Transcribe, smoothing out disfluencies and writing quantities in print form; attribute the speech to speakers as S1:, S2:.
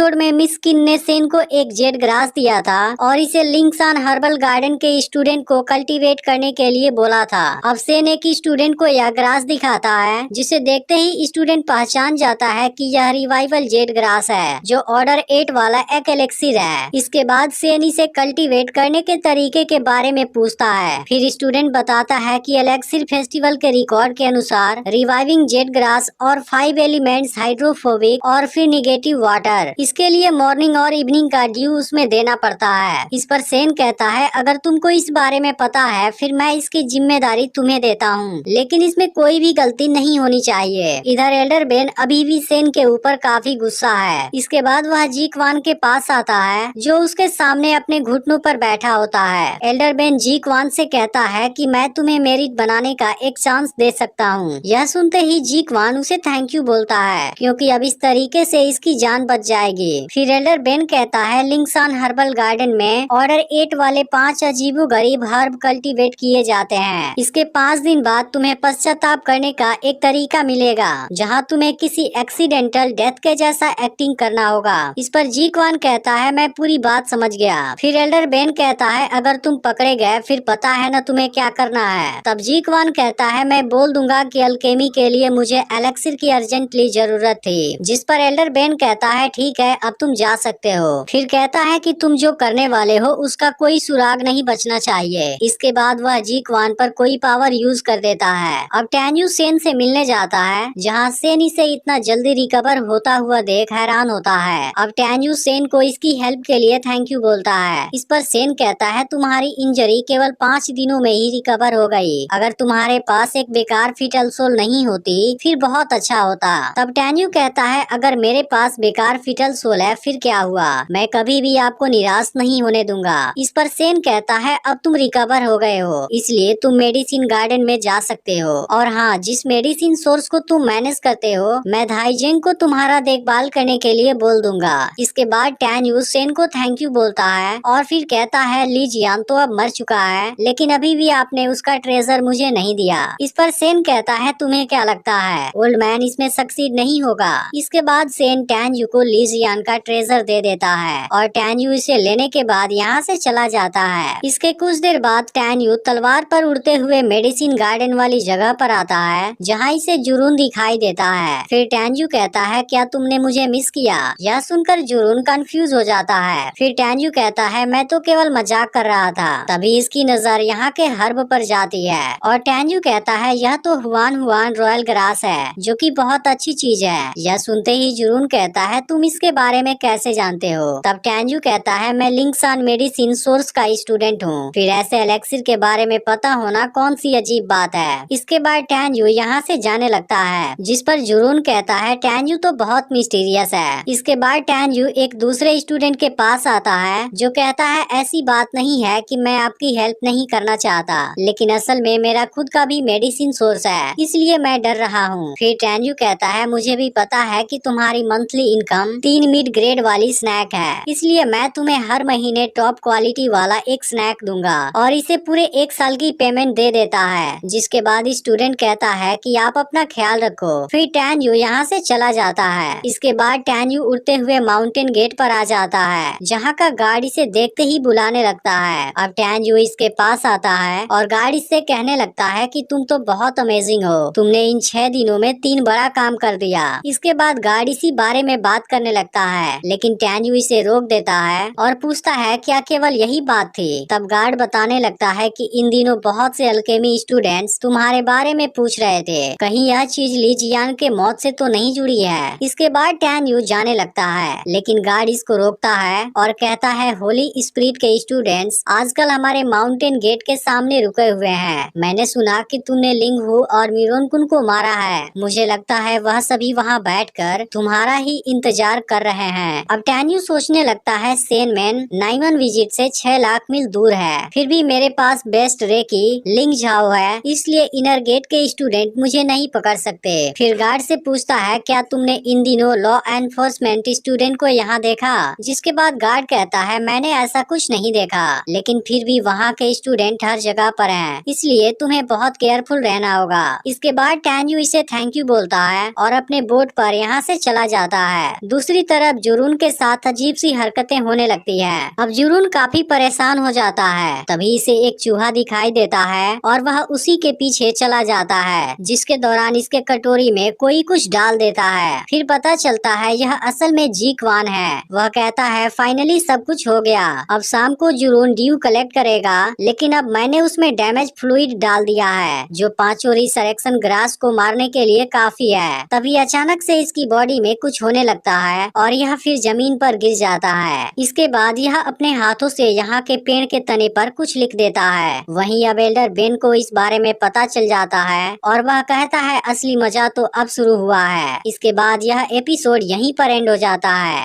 S1: Episode में miss किन ने सेन को एक जेड ग्रास दिया था और इसे लिंक्सान हर्बल गार्डन के स्टूडेंट को कल्टीवेट करने के लिए बोला था। अब सेन एक स्टूडेंट को यह ग्रास दिखाता है, जिसे देखते ही स्टूडेंट पहचान जाता है कि यह रिवाइवल जेड ग्रास है जो ऑर्डर 8 वाला एक एलेक्सिर है। इसके बाद सेन इसे कल्टीवेट करने के तरीके के बारे में पूछता है। फिर स्टूडेंट बताता है कि एलेक्सिर फेस्टिवल के रिकॉर्ड के अनुसार रिवाइविंग जेड ग्रास और 5 एलिमेंट्स हाइड्रोफोबिक और फिर निगेटिव वाटर, इसके लिए मॉर्निंग और इवनिंग का ड्यू उसमें देना पड़ता है। इस पर सेन कहता है अगर तुमको इस बारे में पता है फिर मैं इसकी जिम्मेदारी तुम्हें देता हूँ, लेकिन इसमें कोई भी गलती नहीं होनी चाहिए। इधर एल्डर बेन अभी भी सेन के ऊपर काफी गुस्सा है। इसके बाद वह जी क्वान के पास आता है जो उसके सामने अपने घुटनों पर बैठा होता है। एल्डर बेन जी क्वान से कहता है कि मैं तुम्हें मेरिट बनाने का एक चांस दे सकता हूँ। यह सुनते ही जी क्वान उसे थैंक यू बोलता है क्योंकि अब इस तरीके से इसकी जान बच जाएगी। फिर एल्डर बेन कहता है लिंक्सान हर्बल गार्डन में ऑर्डर 8 वाले 5 अजीबो गरीब हर्ब कल्टीवेट किए जाते हैं। इसके 5 दिन बाद तुम्हें पश्चाताप करने का एक तरीका मिलेगा जहां तुम्हें किसी एक्सीडेंटल डेथ के जैसा एक्टिंग करना होगा। इस पर जी क्वान कहता है मैं पूरी बात समझ गया। फिर एल्डर बेन कहता है अगर तुम पकड़े गए फिर पता है न तुम्हें क्या करना है। तब जी क्वान कहता है मैं बोल दूंगा कि अल्केमी के लिए मुझे एलेक्सिर की अर्जेंटली जरूरत थी। जिस पर एल्डर बेन कहता है ठीक है अब तुम जा सकते हो। फिर कहता है कि तुम जो करने वाले हो उसका कोई सुराग नहीं बचना चाहिए। इसके बाद वह जी क्वान पर कोई पावर यूज कर देता है। अब टैन्यू सेन से मिलने जाता है जहाँ सेन इसे इतना जल्दी रिकवर होता हुआ देख हैरान होता है। अब टैन्यू सेन को इसकी हेल्प के लिए थैंक यू बोलता है। इस पर सेन कहता है तुम्हारी इंजरी केवल 5 दिनों में ही रिकवर हो गई। अगर तुम्हारे पास एक बेकार फिटल सोल नहीं होती फिर बहुत अच्छा होता। तब टैन्यू कहता है अगर मेरे पास बेकार फिटल सोल है फिर क्या हुआ, मैं कभी भी आपको निराश नहीं होने दूंगा। इस पर सेन कहता है अब तुम रिकवर हो गए हो इसलिए तुम मेडिसिन गार्डन में जा सकते हो। और हाँ, जिस मेडिसिन सोर्स को तुम मैनेज करते हो मैं धाईजेंग को तुम्हारा देखभाल करने के लिए बोल दूंगा। इसके बाद टैन्यू सेन को थैंक यू बोलता है और फिर कहता है ली जियान तो अब मर चुका है लेकिन अभी भी आपने उसका ट्रेजर मुझे नहीं दिया। इस पर सेन कहता है तुम्हें क्या लगता है ओल्ड मैन इसमें सक्सीड नहीं होगा। इसके बाद सेन टैन्यू को ली जियान का ट्रेजर दे देता है और टैन्यू इसे लेने के बाद यहाँ से चला जाता है। इसके कुछ देर बाद टैन्यू तलवार पर उड़ते हुए मेडिसिन गार्डन वाली जगह पर आता है जहाँ इसे जुरून दिखाई देता है। फिर टैन्यू कहता है क्या तुमने मुझे मिस किया। यह सुनकर जुरून कंफ्यूज हो जाता है। फिर टैन्यू कहता है मैं तो केवल मजाक कर रहा था। तभी इसकी नजर यहाँ के हर्ब पर जाती है और टैन्यू कहता है यह तो हुआन हुआन रॉयल ग्रास है जो कि बहुत अच्छी चीज है। यह सुनते ही जुरून कहता है तुम इसके बारे में कैसे जानते हो। तब टैन्यू कहता है मैं लिंक्सान मेडिसिन सोर्स का स्टूडेंट हूँ। फिर ऐसे एलेक्सिर के बारे में पता होना कौन सी अजीब बात है। इसके बाद टैन्यू यहाँ से जाने लगता है जिस पर जुरून कहता है टैन्यू तो बहुत मिस्टीरियस है। इसके बाद टैन्यू एक दूसरे स्टूडेंट के पास आता है जो कहता है ऐसी बात नहीं है कि मैं आपकी हेल्प नहीं करना चाहता लेकिन असल में मेरा खुद का भी मेडिसिन सोर्स है इसलिए मैं डर रहा हूँ। फिर टैन्यू कहता है मुझे भी पता है कि तुम्हारी मंथली इनकम 3 मिड ग्रेड वाली स्नैक है इसलिए मैं तुम्हें हर महीने टॉप क्वालिटी वाला एक स्नैक दूंगा और इसे पूरे 1 साल की पेमेंट दे देता है। जिसके बाद स्टूडेंट कहता है कि आप अपना ख्याल रखो। फिर टैन्यू यहाँ से चला जाता है। इसके बाद टैन्यू उड़ते हुए माउंटेन गेट पर आ जाता है जहाँ का गार्ड इसे देखते ही बुलाने लगता है। अब टैन्यू इसके पास आता है और गार्ड इससे कहने लगता है कि तुम तो बहुत अमेजिंग हो, तुमने इन 6 दिनों में 3 बड़ा काम कर दिया। इसके बाद गार्ड इसी बारे में बात करने लगता है लेकिन टैन्यू इसे रोक देता है और पूछता है क्या केवल यही बात थी। तब गार्ड बताने लगता है कि इन दिनों बहुत से अल्केमी स्टूडेंट्स तुम्हारे बारे में पूछ रहे थे, कहीं यह चीज ली जियान के मौत से तो नहीं जुड़ी है। इसके बाद टैन्यू जाने लगता है लेकिन गार्ड इसको रोकता है और कहता है होली स्पिरिट के स्टूडेंट्स आजकल हमारे माउंटेन गेट के सामने रुके हुए हैं। मैंने सुना कि तुमने लिंग हु और मिरोन कुन को मारा है। मुझे लगता है वह सभी वहाँ बैठकर तुम्हारा ही इंतजार कर रहे हैं। अब टैन्यू सोचने लगता है सेन मैन नाइमन विजिट से 6 लाख मील दूर है, फिर भी मेरे पास बेस्ट रे की लिंग झाओ है इसलिए इनर गेट के स्टूडेंट मुझे नहीं पकड़ सकते। फिर गार्ड से पूछता है क्या तुमने इन दिनों लॉ एनफोर्समेंट स्टूडेंट को यहाँ देखा। जिसके बाद गार्ड कहता है मैंने ऐसा कुछ नहीं देखा लेकिन फिर भी वहाँ के स्टूडेंट हर जगह पर हैं इसलिए तुम्हें बहुत केयरफुल रहना होगा। इसके बाद टैन्यू इसे थैंक यू बोलता है और अपने बोट पर यहाँ से चला जाता है। दूसरी तरफ जुरून के साथ अजीब सी हरकतें होने लगती है। अब जुरून काफी परेशान हो जाता है। तभी इसे एक चूहा दिखाई देता है और वह उसी के पीछे चला जाता है, जिसके दौरान इसके कटोरी में कोई कुछ डाल देता है। फिर पता चलता है यह असल में जीकवान है। वह कहता है फाइनली सब कुछ हो गया। अब शाम को जुरून ड्यू कलेक्ट करेगा, लेकिन अब मैंने उसमें डैमेज फ्लूइड डाल दिया है जो 5 रिसरेक्शन ग्रास को मारने के लिए काफी है। तभी अचानक से इसकी बॉडी में कुछ होने लगता है और यह फिर जमीन पर गिर जाता है। इसके बाद यह अपने हाथों से यहाँ के पेड़ के तने पर कुछ लिख देता है। वहीं अब एल्डर बेन को इस बारे में पता चल जाता है और वह कहता है असली मजा तो अब शुरू हुआ है। इसके बाद यह एपिसोड यहीं पर एंड हो जाता है।